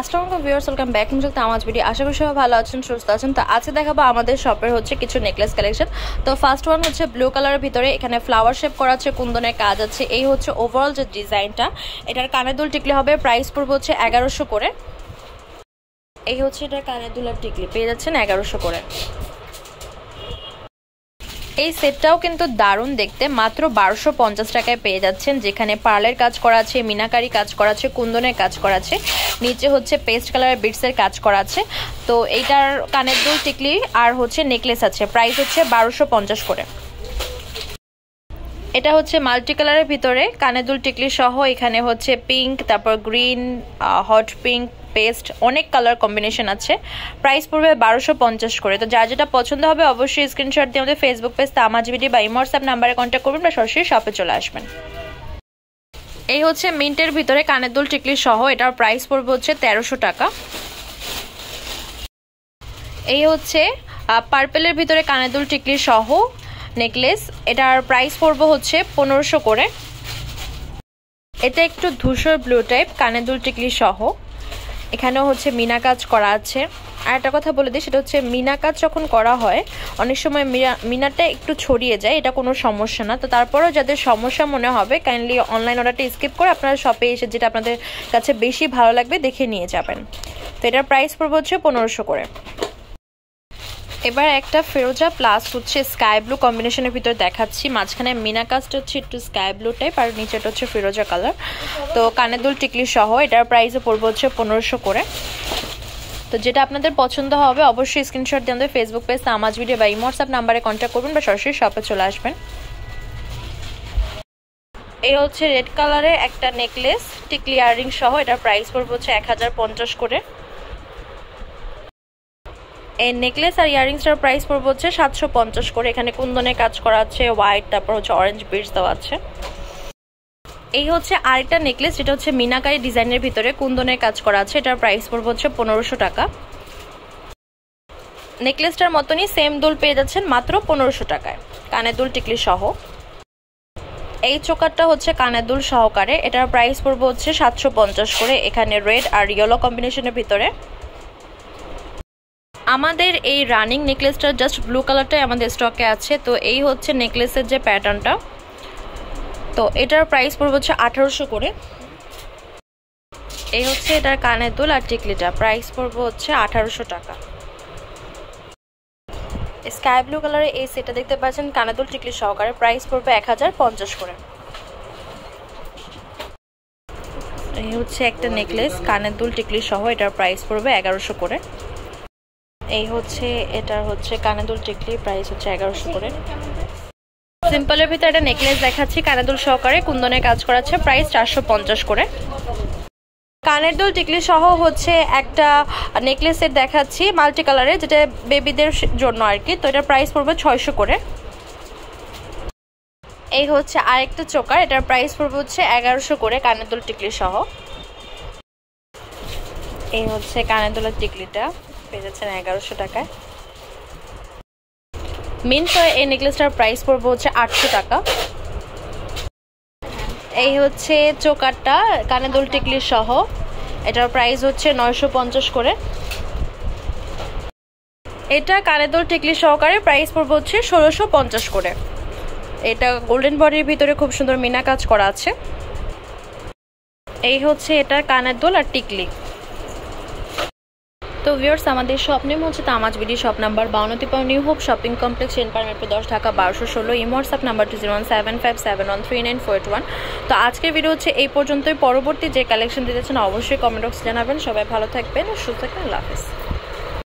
আসসালামু আলাইকুম viewers, welcome back to Tamaz video. আশা করি সবাই ভালো আছেন, সুস্থ আছেন। তো আজকে দেখাবো আমাদের শপের হচ্ছে কিছু নেকলেস কালেকশন। তো ফার্স্ট ওয়ান হচ্ছে ব্লু কালারের ভিতরে, এখানে ফ্লাওয়ার শেপ করা আছে, কুন্দনের কাজ আছে। এই হচ্ছে ওভারঅল যে ডিজাইনটা, এটার কানের দুল টিকলি হবে, প্রাইস পড়বে হচ্ছে 1100 করে। এই হচ্ছে এটার কানের দুল আর টিকলি, পেয়ে যাচ্ছেন 1100 করে। এই সেটটাও কিন্তু দারুণ দেখতে, মাত্র 1250 টাকায় পেয়ে যাচ্ছেন, যেখানে পার্লের কাজ করা আছে, মিনাকারি কাজ করা আছে, কুন্দনের কাজ করা আছে, নিচে হচ্ছে পেস্ট কালারের বিটসের কাজ করা আছে। তো এইটার কানের দুল টিকলি আর হচ্ছে নেকলেস আছে, প্রাইস হচ্ছে 1250 করে। এটা হচ্ছে মাল্টি কালারের ভিতরে কানের দুল টিকলি সহ, এখানে হচ্ছে পিঙ্ক, তারপর গ্রিন, হট পিঙ্ক, পেস্ট, অনেক কালার কম্বিনেশন আছে। প্রাইস পড়বে 1250 করে। তো যার যেটা পছন্দ হবে অবশ্যই স্ক্রিনশট দিয়ে আমাদের ফেসবুক পেজ তামাজ ভিডিও বা হোয়াটসঅ্যাপ নাম্বারে কন্ট্যাক্ট করবেন বা সরাসরি শপে চলে আসবেন। এই হচ্ছে মিন্টের ভিতরে কানের দুল টিকলি সহ, এটার প্রাইস পড়বে হচ্ছে 1300 টাকা। এই হচ্ছে পার্পেলের ভিতরে কানের দুল টিকলি সহ নেকলেস, এটার প্রাইস পড়বে হচ্ছে 1500 করে। এটা একটু ধূসর ব্লু টাইপ কানের দুল টিকলি সহ, এখানেও হচ্ছে মিনা কাজ করা আছে। আর একটা কথা বলে দিই, সেটা হচ্ছে মিনা কাজ যখন করা হয় অনেক সময় মিনাটা একটু ছড়িয়ে যায়, এটা কোনো সমস্যা না। তো তারপরেও যাদের সমস্যা মনে হবে কাইন্ডলি অনলাইন অর্ডারটা স্কিপ করে আপনারা শপে এসে যেটা আপনাদের কাছে বেশি ভালো লাগবে দেখে নিয়ে যাবেন। তো এটার প্রাইস পড়বে হচ্ছে 1500 করে। এবার একটা ফিরোজা প্লাস হচ্ছে স্কাই ব্লু কম্বিনেশনের ভিতর দেখাচ্ছি। মাঝখানে মিনা কাজটা হচ্ছে একটু স্কাই ব্লু টাইপ, আর নিচেটা হচ্ছে ফিরোজা কালার। তো কানের দুল টিকলি সহ এটার প্রাইসও পড়বে হচ্ছে 1500 করে। তো যেটা আপনাদের পছন্দ হবে অবশ্যই স্ক্রিনশট দিয়ে আমাদের ফেসবুক পেজ তামাজ ভিডিও বা হোয়াটসঅ্যাপ নাম্বারে কন্ট্যাক্ট করবেন বা সরাসরি শপে চলে আসবেন। এই হচ্ছে রেড কালারের একটা নেকলেস টিকলি ইয়াররিং সহ, এটার প্রাইস পড়বে হচ্ছে 1050 করে। এই নেকলেস আর ইয়াররিংসটার প্রাইস পড়বে হচ্ছে 750 করে। এখানে কুন্দনের কাজ করা আছে, হোয়াইট, তারপর হচ্ছে অরেঞ্জ বিটস দেওয়া আছে। এই হচ্ছে আরেকটা নেকলেস, যেটা হচ্ছে মিনাকারি ডিজাইনের ভিতরে কুন্দনের কাজ করা আছে, এটার প্রাইস পড়বে হচ্ছে 1500 টাকা। নেকলেসটার মতনই সেম দুল পেয়ে যাচ্ছেন মাত্র 1500 টাকায়, কানের দুল টিকলি সহ। এই চোকারটা হচ্ছে কানের দুল সহকারে, এটার প্রাইস পড়বে হচ্ছে 750 করে। এখানে রেড আর ইয়েলো কম্বিনেশনের ভিতরে। আমাদের এই রানিং নেকলেসটা জাস্ট ব্লু কালারটাই আমাদের স্টকে আছে। তো এই হচ্ছে নেকলেসের যে প্যাটার্নটা, তো এটার প্রাইস পড়বে হচ্ছে 1800 করে। এই হচ্ছে এটার কানের দুল আর টিকলিটা, প্রাইস পড়বে হচ্ছে 1800 টাকা। স্কাই ব্লু কালারের এই সেটটা দেখতে পাচ্ছেন কানের দুল টিকলি সহকারে, প্রাইস পড়বে 1050 করে। এই হচ্ছে একটা নেকলেস কানের দুল টিকলি সহ, এটার প্রাইস পড়বে 1100 করে। এই হচ্ছে এটার হচ্ছে কানের দুল টিকলি, প্রাইস হচ্ছে 1100 করে। সিম্পলের ভিতরে একটা নেকলেস দেখাচ্ছি কানের দুল সহকারে, কুন্দনের কাজ করা আছে, প্রাইস 450 করে। কানের দুল টিকলি সহ হচ্ছে একটা নেকলেস সেট দেখাচ্ছি মাল্টি কালারের, যেটা বেবিদের জন্য আর কি। তো এটার প্রাইস পড়বে 600 করে। এই হচ্ছে আরেকটা চোকার, এটার প্রাইস পড়বে হচ্ছে 1100 করে কানের দুল টিকলি সহ। এই হচ্ছে কানের দুলের টিকলিটা, পেয়ে যাচ্ছেন 1100 টাকায়। মিন্ট এই নেকলেসটার প্রাইস পড়বে হচ্ছে 800 টাকা। এই হচ্ছে চোকারটা কানের দুল টিকলি সহ, এটার প্রাইস হচ্ছে 950 করে। এটা কানের দুল টিকলি সহকারে, প্রাইস পড়বে হচ্ছে 1650 করে। এটা গোল্ডেন বডির ভিতরে খুব সুন্দর মিনা কাজ করা আছে। এই হচ্ছে এটার কানের দুল আর টিকলি। তো ভিউয়ার্স, আমাদের শপ নেম হচ্ছে Tamaz video, shop number 52 new hope shopping complex, চেন পারমিটপুর 10, ঢাকা 1216। WhatsApp number 201757139481। তো আজকের ভিডিও হচ্ছে এই পর্যন্তই। পরবর্তী যে কালেকশন দিতেছেন অবশ্যই কমেন্ট বক্সে জানাবেন। সবাই ভালো থাকবেন, সুস্থ থাকবেন, আল্লাহ হাফেজ।